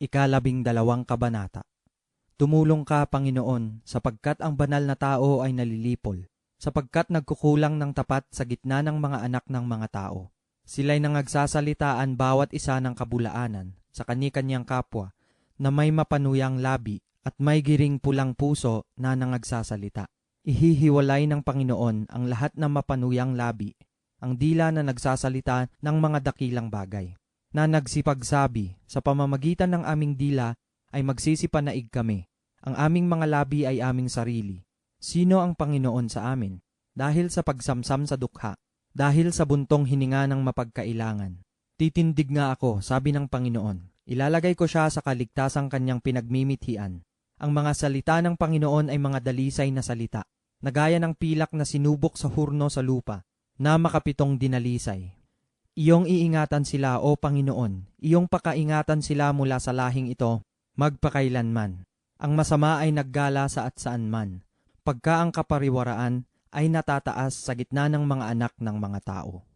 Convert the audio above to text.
Ika-12 kabanata. Tumulong ka, Panginoon, sapagkat ang banal na tao ay nalilipol, sapagkat nagkukulang ng tapat sa gitna ng mga anak ng mga tao. Sila'y nangagsasalitaan bawat isa ng kabulaanan sa kani-kanyang kapwa, na may mapanuyang labi at may giring pulang puso na nangagsasalita. Ihihiwalay ng Panginoon ang lahat ng mapanuyang labi, ang dila na nagsasalita ng mga dakilang bagay, na nagsipagsabi, sa pamamagitan ng aming dila ay magsisipanaig kami. Ang aming mga labi ay aming sarili. Sino ang Panginoon sa amin? Dahil sa pagsamsam sa dukha, dahil sa buntong hininga ng mapagkailangan. Titindig nga ako, sabi ng Panginoon. Ilalagay ko siya sa kaligtasang kanyang pinagmimithian. Ang mga salita ng Panginoon ay mga dalisay na salita, na gaya ng pilak na sinubok sa hurno sa lupa, na makapitong dinalisay. Iyong iingatan sila, O Panginoon, iyong pakaingatan sila mula sa lahing ito, magpakailanman. Ang masama ay naggala sa at saan man, pagka ang kapariwaraan ay natataas sa gitna ng mga anak ng mga tao.